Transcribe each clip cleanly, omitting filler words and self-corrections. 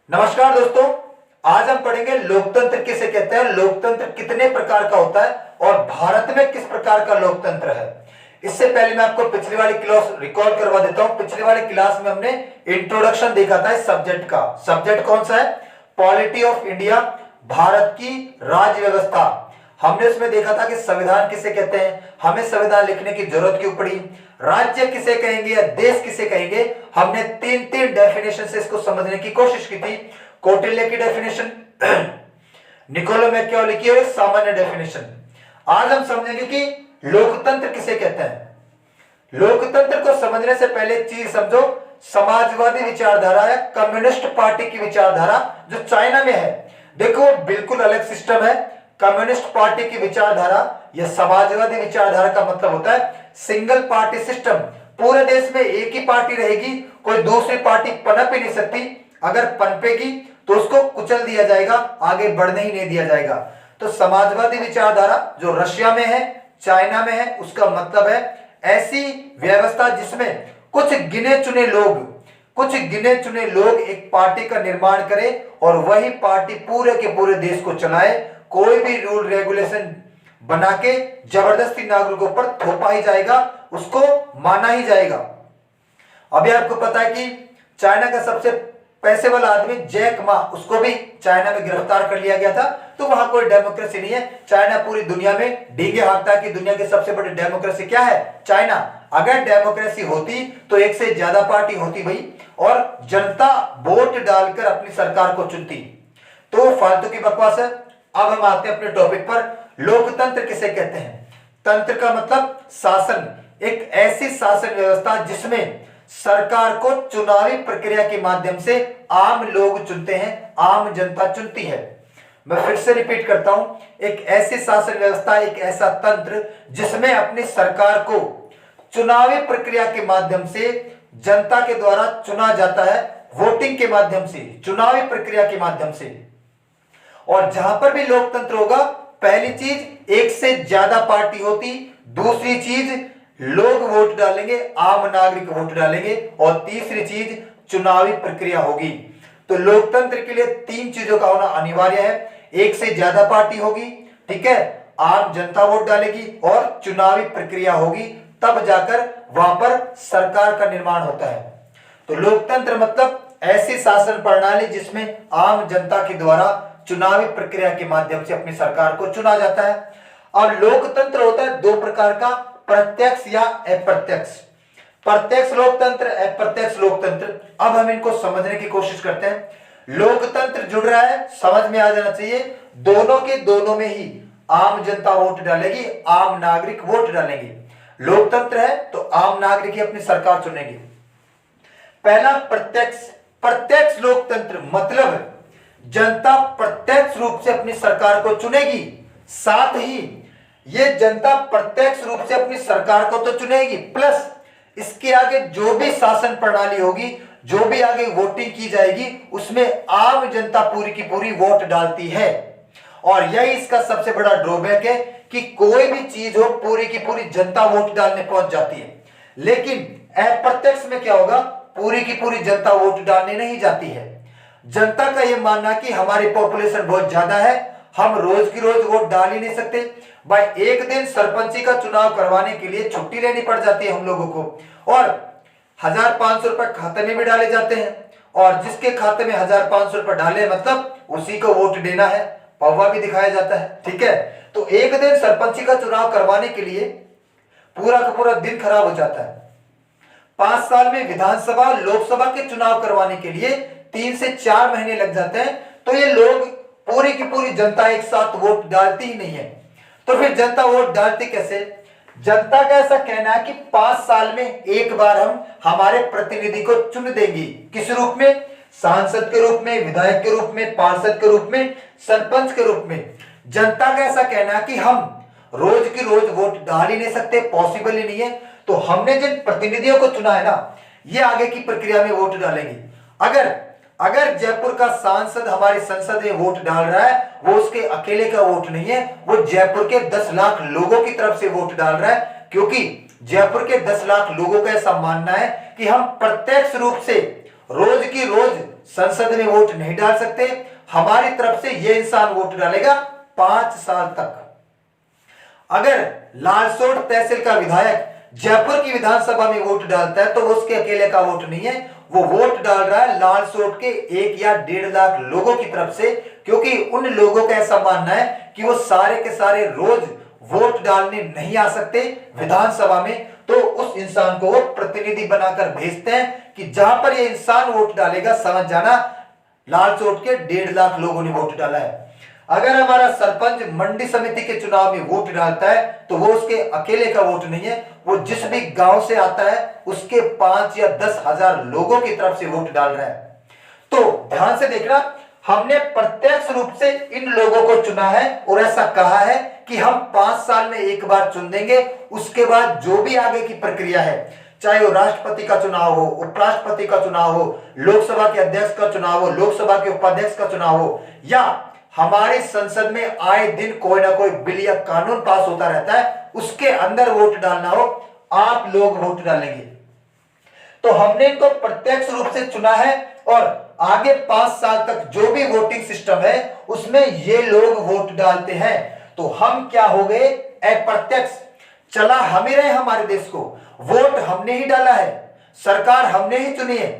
नमस्कार दोस्तों, आज हम पढ़ेंगे लोकतंत्र किसे कहते हैं, लोकतंत्र कितने प्रकार का होता है और भारत में किस प्रकार का लोकतंत्र है। इससे पहले मैं आपको पिछली वाली क्लास रिकॉल करवा देता हूं। पिछली वाली क्लास में हमने इंट्रोडक्शन देखा था इस सब्जेक्ट का। सब्जेक्ट कौन सा है? पॉलिटी ऑफ इंडिया, भारत की राज्य व्यवस्था। हमने उसमें देखा था कि संविधान किसे कहते हैं, हमें संविधान लिखने की जरूरत क्यों पड़ी, राज्य किसे कहेंगे या देश किसे कहेंगे। हमने तीन तीन डेफिनेशन से इसको समझने की कोशिश की थी। कौटिल्य की डेफिनेशन, निकोलो मैकियावेली की और सामान्य डेफिनेशन। आज हम समझेंगे कि लोकतंत्र किसे कहते हैं। लोकतंत्र को समझने से पहले एक चीज समझो, समाजवादी विचारधारा है, कम्युनिस्ट पार्टी की विचारधारा जो चाइना में है। देखो बिल्कुल अलग सिस्टम है। कम्युनिस्ट पार्टी की विचारधारा या समाजवादी विचारधारा का मतलब होता है सिंगल पार्टी सिस्टम। पूरे देश में एक ही पार्टी रहेगी, कोई दूसरी पार्टी पनप ही नहीं सकती। अगर पनपेगी तो उसको कुचल दिया जाएगा, आगे बढ़ने ही नहीं दिया जाएगा। तो समाजवादी विचारधारा जो रशिया में है, चाइना में है, उसका मतलब है ऐसी व्यवस्था जिसमें कुछ गिने चुने लोग एक पार्टी का निर्माण करें और वही पार्टी पूरे के पूरे देश को चलाए। कोई भी रूल रेगुलेशन बना के जबरदस्ती नागरिकों पर थोपा ही जाएगा, उसको माना ही जाएगा। अभी आपको पता है कि चाइना का सबसे पैसे वाला आदमी जैक मा, उसको भी चाइना में गिरफ्तार कर लिया गया था। तो वहां कोई डेमोक्रेसी नहीं है। चाइना पूरी दुनिया में डींगे हाँकता है कि दुनिया की सबसे बड़ी डेमोक्रेसी क्या है, चाइना। अगर डेमोक्रेसी होती तो एक से ज्यादा पार्टी होती भाई, और जनता वोट डालकर अपनी सरकार को चुनती। तो फालतू की बकवास है। अब हम आते हैं अपने टॉपिक पर। लोकतंत्र किसे कहते हैं? तंत्र का मतलब शासन, एक ऐसी शासन व्यवस्था जिसमें सरकार को चुनावी प्रक्रिया के माध्यम से आम लोग चुनते हैं, आम जनता चुनती है। मैं फिर से रिपीट करता हूं, एक ऐसी शासन व्यवस्था, एक ऐसा तंत्र जिसमें अपनी सरकार को चुनावी प्रक्रिया के माध्यम से जनता के द्वारा चुना जाता है, वोटिंग के माध्यम से, चुनावी प्रक्रिया के माध्यम से। और जहां पर भी लोकतंत्र होगा, पहली चीज एक से ज्यादा पार्टी होती, दूसरी चीज लोग वोट डालेंगे, आम नागरिक वोट डालेंगे, और तीसरी चीज चुनावी प्रक्रिया होगी। तो लोकतंत्र के लिए तीन चीजों का होना अनिवार्य है। एक से ज्यादा पार्टी होगी, ठीक है, आम जनता वोट डालेगी और चुनावी प्रक्रिया होगी, तब जाकर वहां पर सरकार का निर्माण होता है। तो लोकतंत्र मतलब ऐसी शासन प्रणाली जिसमें आम जनता के द्वारा चुनावी प्रक्रिया के माध्यम से अपनी सरकार को चुना जाता है। अब लोकतंत्र होता है दो प्रकार का, प्रत्यक्ष या अप्रत्यक्ष। प्रत्यक्ष लोकतंत्र, अप्रत्यक्ष लोकतंत्र। अब हम इनको समझने की कोशिश करते हैं। लोकतंत्र जुड़ रहा है, समझ में आ जाना चाहिए, दोनों के दोनों में ही आम जनता वोट डालेगी, आम नागरिक वोट डालेंगे। लोकतंत्र है तो आम नागरिक ही अपनी सरकार चुनेंगे। पहला प्रत्यक्ष। प्रत्यक्ष लोकतंत्र मतलब जनता प्रत्यक्ष रूप से अपनी सरकार को चुनेगी, साथ ही ये जनता प्रत्यक्ष रूप से अपनी सरकार को तो चुनेगी, प्लस इसके आगे जो भी शासन प्रणाली होगी, जो भी आगे वोटिंग की जाएगी, उसमें आम जनता पूरी की पूरी वोट डालती है। और यही इसका सबसे बड़ा ड्रॉबैक है कि कोई भी चीज हो, पूरी की पूरी जनता वोट डालने पहुंच जाती है। लेकिन अप्रत्यक्ष में क्या होगा, पूरी की पूरी जनता वोट डालने नहीं जाती है। जनता का यह मानना कि हमारी पॉपुलेशन बहुत ज्यादा है, हम रोज की रोज वोट डाल ही नहीं सकते भाई। एक दिन सरपंची का चुनाव करवाने के लिए छुट्टी लेनी पड़ जाती है हम लोगों को, और 1500 रुपए खाते में भी डाले जाते हैं, और जिसके खाते में 1500 रुपए डाले मतलब उसी को वोट देना है, पौवा भी दिखाया जाता है, ठीक है। तो एक दिन सरपंची का चुनाव करवाने के लिए पूरा का पूरा दिन खराब हो जाता है। 5 साल में विधानसभा लोकसभा के चुनाव करवाने के लिए 3 से 4 महीने लग जाते हैं। तो ये लोग पूरी की पूरी जनता एक साथ वोट डालती ही नहीं है। तो फिर जनता वोट डालती कैसे? जनता का ऐसा कहना है कि 5 साल में एक बार हम हमारे प्रतिनिधि को चुन देंगे। किस रूप में? सांसद के रूप में, विधायक के रूप में, पार्षद के रूप में, सरपंच के रूप में। जनता का ऐसा कहना है कि हम रोज की रोज वोट डाल ही नहीं सकते, पॉसिबल ही नहीं है। तो हमने जिन प्रतिनिधियों को चुना है ना, ये आगे की प्रक्रिया में वोट डालेंगे। अगर जयपुर का सांसद हमारी संसद में वोट डाल रहा है, वो उसके अकेले का वोट नहीं है, वो जयपुर के 10 लाख लोगों की तरफ से वोट डाल रहा है। क्योंकि जयपुर के 10 लाख लोगों का ऐसा मानना है कि हम प्रत्यक्ष रूप से रोज की रोज संसद में वोट नहीं डाल सकते। हमारी तरफ से ये इंसान वोट डालेगा 5 साल तक। अगर लालसोट तहसील का विधायक जयपुर की विधानसभा में वोट डालता है तो उसके अकेले का वोट नहीं है, वो वोट डाल रहा है लालसोट के 1 या 1.5 लाख लोगों की तरफ से, क्योंकि उन लोगों का ऐसा मानना है कि वो सारे के सारे रोज वोट डालने नहीं आ सकते विधानसभा में, तो उस इंसान को वो प्रतिनिधि बनाकर भेजते हैं कि जहां पर ये इंसान वोट डालेगा समझ जाना लालसोट के 1.5 लाख लोगों ने वोट डाला है। अगर हमारा सरपंच मंडी समिति के चुनाव में वोट डालता है तो वो उसके अकेले का वोट नहीं है, वो जिस भी गांव से आता है उसके 5 या 10 हजार लोगों की तरफ से वोट डाल रहा है। तो ध्यान से देखना, हमने प्रत्यक्ष रूप से इन लोगों को चुना है और ऐसा कहा है कि हम 5 साल में एक बार चुन देंगे, उसके बाद जो भी आगे की प्रक्रिया है, चाहे वो राष्ट्रपति का चुनाव हो, उपराष्ट्रपति का चुनाव हो, लोकसभा के अध्यक्ष का चुनाव हो, लोकसभा के उपाध्यक्ष का चुनाव हो, या हमारे संसद में आए दिन कोई ना कोई बिल या कानून पास होता रहता है, उसके अंदर वोट डालना हो, आप लोग वोट डालेंगे। तो हमने इनको प्रत्यक्ष रूप से चुना है और आगे 5 साल तक जो भी वोटिंग सिस्टम है उसमें ये लोग वोट डालते हैं। तो हम क्या हो गए, अप्रत्यक्ष। चला हम ही रहे हमारे देश को, वोट हमने ही डाला है, सरकार हमने ही चुनी है,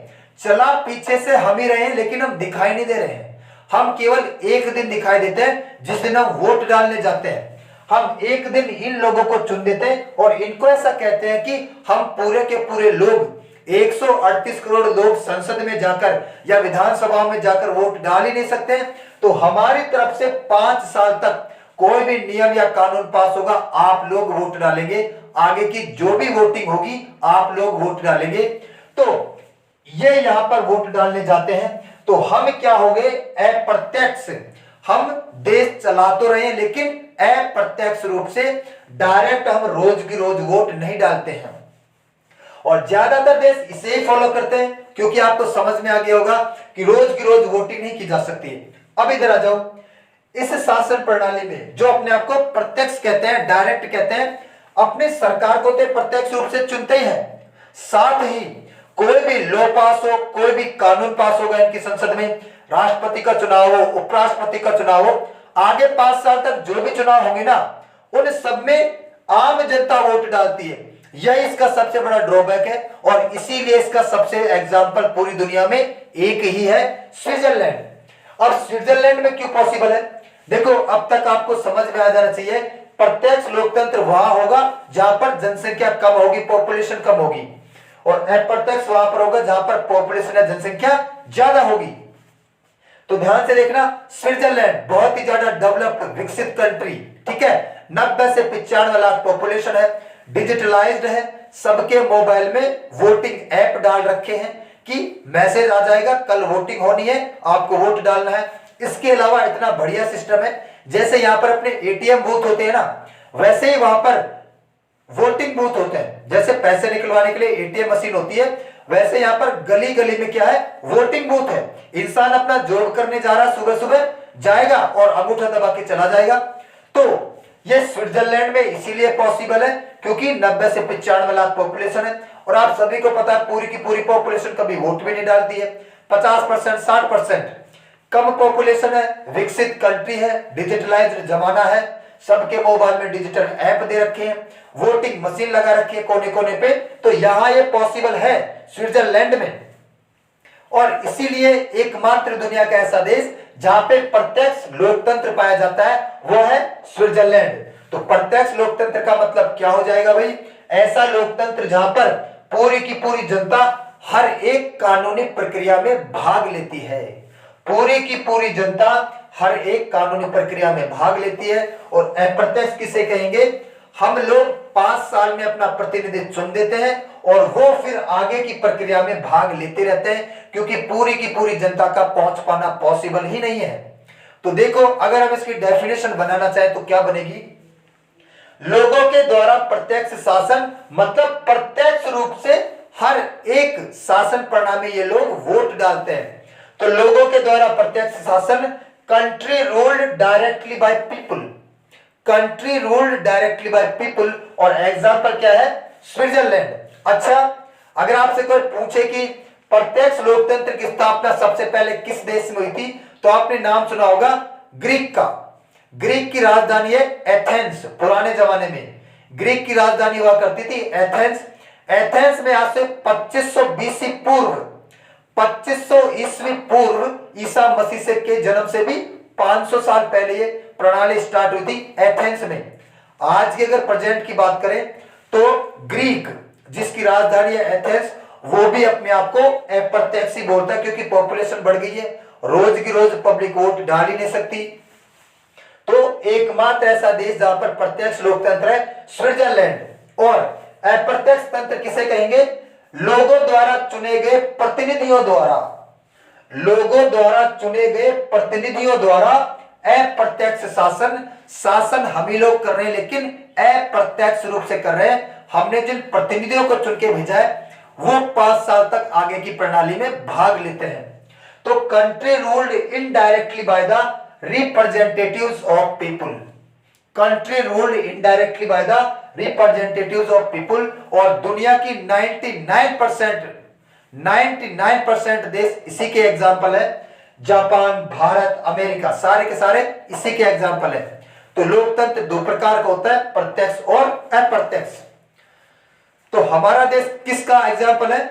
चला पीछे से हम ही रहे, लेकिन हम दिखाई नहीं दे रहे हैं। हम केवल एक दिन दिखाई देते हैं जिस दिन हम वोट डालने जाते हैं। हम एक दिन इन लोगों को चुन देते हैं और इनको ऐसा कहते हैं कि हम पूरे के पूरे लोग 138 करोड़ लोग संसद में जाकर या विधानसभा में जाकर वोट डाल ही नहीं सकते। तो हमारी तरफ से 5 साल तक कोई भी नियम या कानून पास होगा, आप लोग वोट डालेंगे, आगे की जो भी वोटिंग होगी आप लोग वोट डालेंगे। तो ये यहां पर वोट डालने जाते हैं, तो हम क्या हो गए, अप्रत्यक्ष। हम देश चला तो रहे हैं लेकिन अप्रत्यक्ष रूप से, डायरेक्ट हम रोज की रोज वोट नहीं डालते हैं। और ज्यादातर देश इसे ही फॉलो करते हैं, क्योंकि आपको समझ में आ गया होगा कि रोज की रोज वोटिंग नहीं की जा सकती है। अब इधर आ जाओ, इस शासन प्रणाली में जो अपने आप को प्रत्यक्ष कहते हैं, डायरेक्ट कहते हैं, अपने सरकार को तो प्रत्यक्ष रूप से चुनते ही हैं, साथ ही कोई भी लॉ पास हो, कोई भी कानून पास होगा इनकी संसद में, राष्ट्रपति का चुनाव हो, उपराष्ट्रपति का चुनाव हो, आगे 5 साल तक जो भी चुनाव होंगे ना, उन सब में आम जनता वोट डालती है। यह इसका सबसे बड़ा ड्रॉबैक है और इसीलिए इसका सबसे एग्जाम्पल पूरी दुनिया में एक ही है, स्विट्जरलैंड। और स्विट्जरलैंड में क्यों पॉसिबल है, देखो अब तक आपको समझ में आ जाना चाहिए, प्रत्यक्ष लोकतंत्र वहां होगा जहां पर जनसंख्या कम होगी, पॉपुलेशन कम होगी, और अप्रत्यक्ष वहां पर होगा जहां पर पॉपुलेशन या जनसंख्या ज्यादा होगी। तो ध्यान से देखना, स्विट्जरलैंड बहुत ही ज्यादा डेवलप्ड विकसित कंट्री, ठीक है, 90 से 95 लाख पॉपुलेशन है, डिजिटलाइज्ड है, सबके मोबाइल में वोटिंग ऐप डाल रखे हैं कि मैसेज आ जाएगा कल वोटिंग होनी है, आपको वोट डालना है। इसके अलावा इतना बढ़िया सिस्टम है, जैसे यहां पर अपने एटीएम बूथ होते हैं ना, वैसे ही वहां पर वोटिंग बूथ होते हैं। जैसे पैसे निकलवाने के लिए एटीएम मशीन होती है, वैसे यहां पर गली गली में क्या है, वोटिंग बूथ है। इंसान अपना जॉब करने जा रहा है, सुबह सुबह जाएगा और अंगूठा दबा के चला जाएगा। तो ये स्विट्जरलैंड में इसीलिए पॉसिबल है क्योंकि 90 से 95 लाख पॉपुलेशन है, और आप सभी को पता है पूरी की पूरी पॉपुलेशन कभी वोट भी नहीं डालती है। 50%, 60% कम पॉपुलेशन है, विकसित कंट्री है, डिजिटलाइज्ड जमाना है, सबके मोबाइल में डिजिटल ऐप दे रखे हैं, वोटिंग मशीन लगा रखी है कोने कोने पे। तो यहां ये पॉसिबल है स्विट्जरलैंड में, और इसीलिए एकमात्र दुनिया का ऐसा देश जहां पे प्रत्यक्ष लोकतंत्र पाया जाता है वो है स्विट्जरलैंड। तो प्रत्यक्ष लोकतंत्र का मतलब क्या हो जाएगा भाई, ऐसा लोकतंत्र जहां पर पूरी की पूरी जनता हर एक कानूनी प्रक्रिया में भाग लेती है, पूरी की पूरी जनता हर एक कानूनी प्रक्रिया में भाग लेती है। और अप्रत्यक्ष किसे कहेंगे, हम लोग 5 साल में अपना प्रतिनिधि चुन देते हैं और वो फिर आगे की प्रक्रिया में भाग लेते रहते हैं, क्योंकि पूरी की पूरी जनता का पहुंच पाना पॉसिबल ही नहीं है। तो देखो, अगर हम इसकी डेफिनेशन बनाना चाहें तो क्या बनेगी, लोगों के द्वारा प्रत्यक्ष शासन, मतलब प्रत्यक्ष रूप से हर एक शासन प्रणाली में ये लोग वोट डालते हैं। तो लोगों के द्वारा प्रत्यक्ष शासन, country ruled directly by people, country ruled directly by people. और एग्जांपल क्या है, स्विट्जरलैंड। अच्छा, अगर आपसे कोई पूछे कि प्रत्यक्ष लोकतंत्र की स्थापना सबसे पहले किस देश में हुई थी? तो आपने नाम सुना होगा ग्रीक का। ग्रीक की राजधानी है एथेंस। पुराने जमाने में ग्रीक की राजधानी हुआ करती थी एथेंस। एथेंस में आज से 2500 बीसी पूर्व, 2500 ईस्वी पूर्व ईसा मसीह से के जन्म से भी 500 साल पहले ये प्रणाली स्टार्ट हुई थी एथेंस में। आज की अगर प्रेजेंट की बात करें तो ग्रीक जिसकी राजधानी है एथेंस, वो भी अपने आप को अप्रत्यक्ष ही बोलता है, क्योंकि पॉपुलेशन बढ़ गई है, रोज की रोज पब्लिक वोट डाल ही नहीं सकती। तो एकमात्र ऐसा देश जहां पर प्रत्यक्ष लोकतंत्र है स्विट्जरलैंड। और अप्रत्यक्ष तंत्र किसे कहेंगे? लोगों द्वारा चुने गए प्रतिनिधियों द्वारा, लोगों द्वारा चुने गए प्रतिनिधियों द्वारा अप्रत्यक्ष शासन। शासन हम ही लोग कर रहे हैं, लेकिन अप्रत्यक्ष रूप से कर रहे हैं। हमने जिन प्रतिनिधियों को चुन के भेजा है वो 5 साल तक आगे की प्रणाली में भाग लेते हैं। तो country ruled indirectly by the representatives of people. Country ruled indirectly by the representatives of people. और दुनिया की 99% देश इसी के एग्जाम्पल है। जापान, भारत, अमेरिका, सारे के सारे इसी के एग्जाम्पल है। तो लोकतंत्र 2 प्रकार का होता है, प्रत्यक्ष और अप्रत्यक्ष। तो हमारा देश किसका एग्जाम्पल है?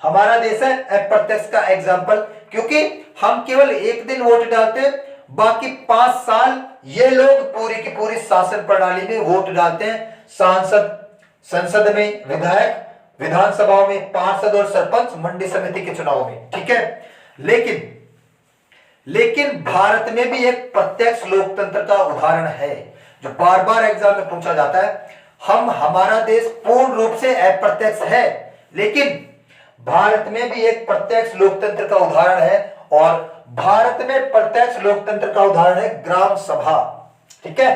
हमारा देश है अप्रत्यक्ष का एग्जाम्पल, क्योंकि हम केवल एक दिन वोट डालते हैं, बाकी 5 साल ये लोग पूरी की पूरी शासन प्रणाली में वोट डालते हैं। संसद में विधायक, विधानसभाओं में पार्षद और सरपंच, मंडी समिति के चुनाव में, ठीक है। लेकिन भारत में भी एक प्रत्यक्ष लोकतंत्र का उदाहरण है जो बार बार एग्जाम में पूछा जाता है। हमारा देश पूर्ण रूप से अप्रत्यक्ष है, लेकिन भारत में भी एक प्रत्यक्ष लोकतंत्र का उदाहरण है। और भारत में प्रत्यक्ष लोकतंत्र का उदाहरण है ग्राम सभा, ठीक है।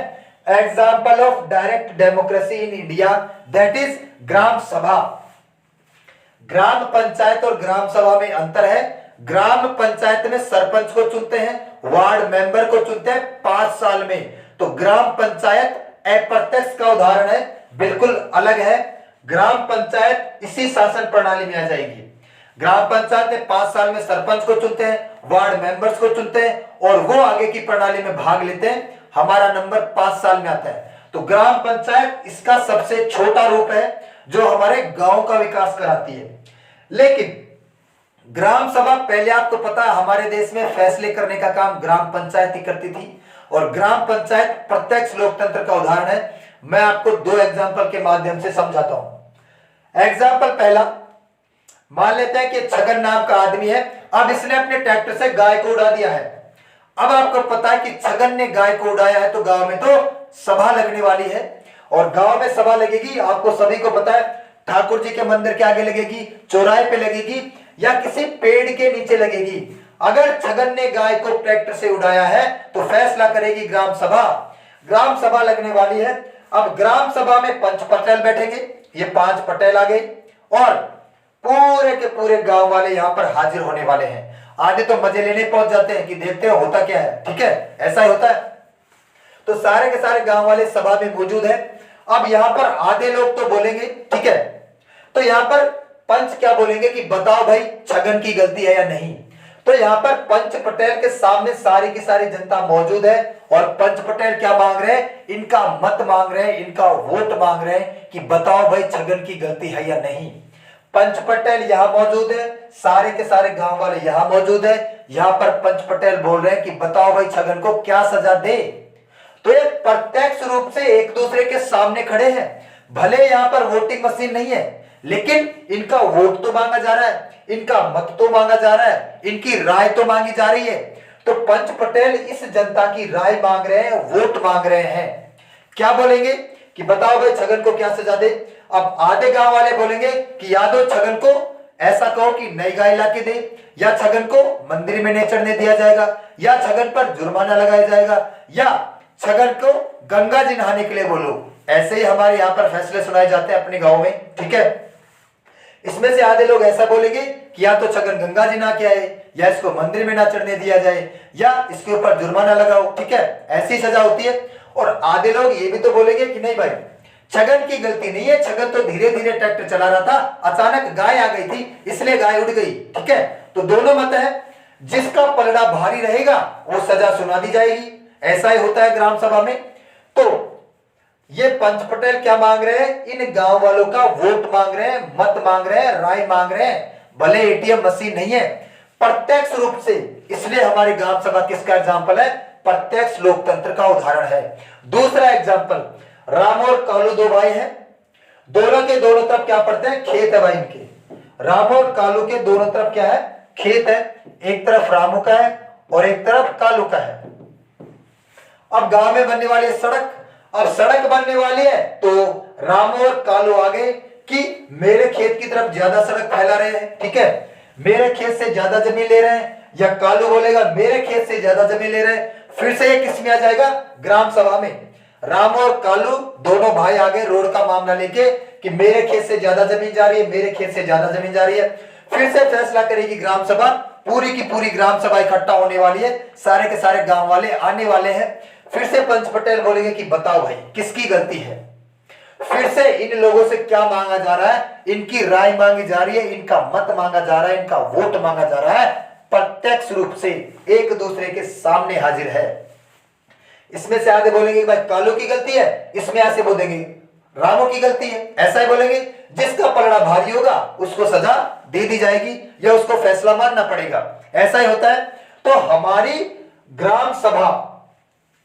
Example of direct democracy in India, that is gram sabha. Gram panchayat और ग्राम सभा में अंतर है। ग्राम पंचायत में सरपंच को चुनते हैं, वार्ड मेंबर को चुनते हैं 5 साल में। तो ग्राम पंचायत अप्रत्यक्ष का उदाहरण है, बिल्कुल अलग है। ग्राम पंचायत इसी शासन प्रणाली में आ जाएगी। ग्राम पंचायत में 5 साल में सरपंच को चुनते हैं, वार्ड मेंबर्स को चुनते हैं और वो आगे की प्रणाली में भाग लेते हैं। हमारा नंबर 5 साल में आता है। तो ग्राम पंचायत इसका सबसे छोटा रूप है जो हमारे गांव का विकास कराती है। लेकिन ग्राम सभा, पहले आपको पता है हमारे देश में फैसले करने का काम ग्राम पंचायत ही करती थी, और ग्राम पंचायत प्रत्यक्ष लोकतंत्र का उदाहरण है। मैं आपको 2 एग्जाम्पल के माध्यम से समझाता हूं। एग्जाम्पल पहला, मान लेते हैं कि छगन नाम का आदमी है। अब इसने अपने ट्रैक्टर से गाय को उड़ा दिया है। अब आपको पता है कि छगन ने गाय को उड़ाया है, तो गांव में तो सभा लगने वाली है। और गांव में सभा लगेगी, आपको सभी को पता है, ठाकुर जी के मंदिर के आगे लगेगी, चौराहे पे लगेगी या किसी पेड़ के नीचे लगेगी। अगर छगन ने गाय को ट्रैक्टर से उड़ाया है तो फैसला करेगी ग्राम सभा। ग्राम सभा लगने वाली है। अब ग्राम सभा में पंच पटेल बैठेंगे, ये 5 पटेल आ गए और पूरे के पूरे गांव वाले यहां पर हाजिर होने वाले हैं। आधे तो मजे लेने पहुंच जाते हैं कि देखते हो होता क्या है, ठीक है, ऐसा ही होता है। तो सारे के सारे गांव वाले सभा में मौजूद है। अब यहां पर आधे लोग तो बोलेंगे, ठीक है, तो यहां पर पंच क्या बोलेंगे कि बताओ भाई छगन की गलती है या नहीं। तो यहां पर पंच पटेल के सामने सारी की सारी जनता मौजूद है और पंच पटेल क्या मांग रहे हैं? इनका मत मांग रहे हैं, इनका वोट मांग रहे हैं कि बताओ भाई छगन की गलती है या नहीं। पंच पटेल यहां मौजूद है, सारे के सारे गांव वाले यहां मौजूद है। यहां पर पंच पटेल बोल रहे हैं कि बताओ भाई छगन को क्या सजा दे। तो ये प्रत्यक्ष रूप से एक दूसरे के सामने खड़े हैं। भले यहां पर वोटिंग मशीन नहीं है, लेकिन इनका वोट तो मांगा जा रहा है, इनका मत तो मांगा जा रहा है, इनकी राय तो मांगी जा रही है। तो पंच पटेल इस जनता की राय मांग रहे हैं, वोट मांग रहे हैं। क्या बोलेंगे कि बताओ भाई छगन को क्या सजा दे। अब आधे गांव वाले बोलेंगे कि या तो छगन को ऐसा कहो कि नई गाय ला के दे, या छगन को मंदिर में नहीं चढ़ने दिया जाएगा, या छगन पर जुर्माना लगाया जाएगा, या छगन को गंगा जी नहाने के लिए बोलो। ऐसे ही हमारे यहाँ पर फैसले सुनाए जाते हैं अपने गांव में, ठीक है। इसमें से आधे लोग ऐसा बोलेंगे कि या तो छगन गंगा जी नहा के आए, या इसको मंदिर में ना चढ़ने दिया जाए, या इसके ऊपर जुर्माना लगाओ, ठीक है, ऐसी सजा होती है। और आधे लोग ये भी तो बोलेंगे कि नहीं भाई छगन की गलती नहीं है, छगन तो धीरे धीरे ट्रैक्टर चला रहा था, अचानक गाय आ गई थी इसलिए गाय उड़ गई। ठीक है, तो दोनों मत है, जिसका पलड़ा भारी रहेगा वो सजा सुना दी जाएगी। ऐसा ही होता है ग्राम सभा में। तो ये पंच पटेल क्या मांग रहे हैं, इन गांव वालों का वोट मांग रहे हैं, मत मांग रहे हैं, राय मांग रहे हैं। भले एटीएम मशीन नहीं है, प्रत्यक्ष रूप से, इसलिए हमारी ग्राम सभा किसका एग्जाम्पल है, प्रत्यक्ष लोकतंत्र का उदाहरण है। दूसरा एग्जाम्पल, राम और कालू दो भाई हैं, दोनों के दोनों तरफ क्या पड़ते हैं, खेत है भाई इनके। राम और कालू के दोनों तरफ क्या है, खेत है। एक तरफ रामू का है और एक तरफ कालू का है। अब गांव में बनने वाली सड़क, अब सड़क बनने वाली है तो रामू और कालू आगे कि मेरे खेत की तरफ ज्यादा सड़क फैला रहे हैं, ठीक है, मेरे खेत से ज्यादा जमीन ले रहे हैं, या कालू बोलेगा मेरे खेत से ज्यादा जमीन ले रहे हैं। फिर से ये किस में आ जाएगा, ग्राम सभा में। राम और कालू दोनों भाई आगे रोड का मामला लेके कि मेरे खेत से ज्यादा जमीन जा रही है, मेरे खेत से ज्यादा जमीन जा रही है। फिर से फैसला करेगी ग्राम सभा, पूरी की पूरी ग्राम सभा इकट्ठा होने वाली है, सारे के सारे गांव वाले आने वाले हैं। फिर से पंच पटेल बोलेंगे कि बताओ भाई किसकी गलती है। फिर से इन लोगों से क्या मांगा जा रहा है, इनकी राय मांगी जा रही है, इनका मत मांगा जा रहा है, इनका वोट मांगा जा रहा है। प्रत्यक्ष रूप से एक दूसरे के सामने हाजिर है। इसमें से आधे बोलेंगे कि भाई कालू की गलती है, इसमें ऐसे बोलेंगे रामू की गलती है, ऐसा ही बोलेंगे। जिसका पलड़ा भारी होगा उसको सजा दे दी जाएगी या उसको फैसला मानना पड़ेगा, ऐसा ही होता है। तो हमारी ग्राम सभा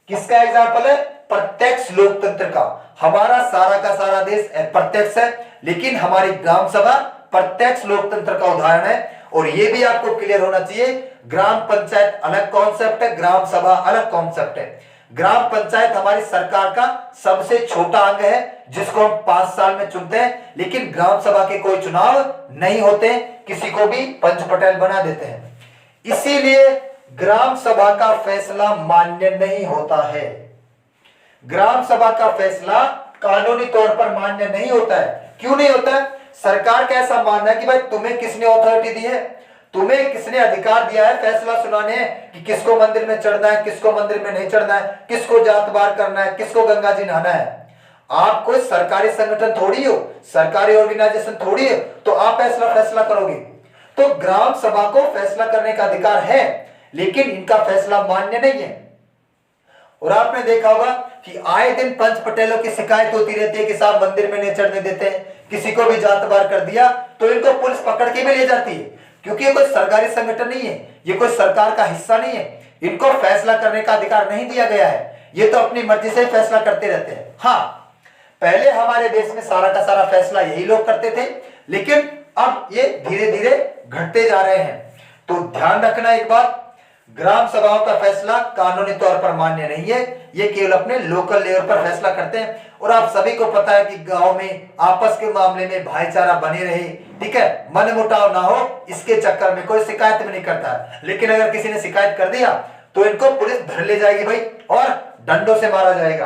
किसका एग्जाम्पल है, प्रत्यक्ष लोकतंत्र का। हमारा सारा का सारा देश प्रत्यक्ष है, लेकिन हमारी ग्राम सभा प्रत्यक्ष लोकतंत्र का उदाहरण है। और यह भी आपको क्लियर होना चाहिए, ग्राम पंचायत अलग कॉन्सेप्ट है, ग्राम सभा अलग कॉन्सेप्ट है। ग्राम पंचायत हमारी सरकार का सबसे छोटा अंग है जिसको हम 5 साल में चुनते हैं, लेकिन ग्राम सभा के कोई चुनाव नहीं होते, किसी को भी पंच पटेल बना देते हैं। इसीलिए ग्राम सभा का फैसला मान्य नहीं होता है। ग्राम सभा का फैसला कानूनी तौर पर मान्य नहीं होता है। क्यों नहीं होता है, सरकार का ऐसा मानना है कि भाई तुम्हें किसने अथॉरिटी दी है, तुम्हें किसने अधिकार दिया है फैसला सुनाने कि किसको मंदिर में चढ़ना है, किसको मंदिर में नहीं चढ़ना है, किसको जात बार करना है, किसको गंगा जी नहाना है। आप कोई सरकारी संगठन थोड़ी हो, सरकारी ऑर्गेनाइजेशन थोड़ी है, तो आप फैसला करोगे। तो ग्राम सभा को फैसला करने का अधिकार है, लेकिन इनका फैसला मान्य नहीं है। और आपने देखा होगा कि आए दिन पंच पटेलों की शिकायत होती रहती है कि साहब मंदिर में नहीं चढ़ने देते, किसी को भी जात बार कर दिया तो इनको पुलिस पकड़ के भी ले जाती है, क्योंकि ये कोई सरकारी संगठन नहीं है, ये कोई सरकार का हिस्सा नहीं है, इनको फैसला करने का अधिकार नहीं दिया गया है, ये तो अपनी मर्जी से फैसला करते रहते हैं। हाँ, पहले हमारे देश में सारा का सारा फैसला यही लोग करते थे, लेकिन अब ये धीरे धीरे घटते जा रहे हैं। तो ध्यान रखना एक बात, ग्राम सभाओं का फैसला कानूनी तौर पर मान्य नहीं है, ये केवल अपने लोकल लेवल पर फैसला करते हैं। और आप सभी को पता है कि गांव में आपस के मामले में भाईचारा बने रहे, ठीक है, मन मुटाव ना हो, इसके चक्कर में कोई शिकायत भी नहीं करता है। लेकिन अगर किसी ने शिकायत कर दिया तो इनको पुलिस धर ले जाएगी भाई, और डंडों से मारा जाएगा।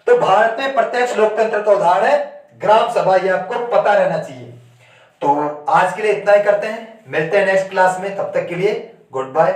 तो भारत में प्रत्यक्ष लोकतंत्र का उदाहरण है ग्राम सभा, ये आपको पता रहना चाहिए। तो आज के लिए इतना ही करते हैं, मिलते हैं नेक्स्ट क्लास में, तब तक के लिए गुड बाय।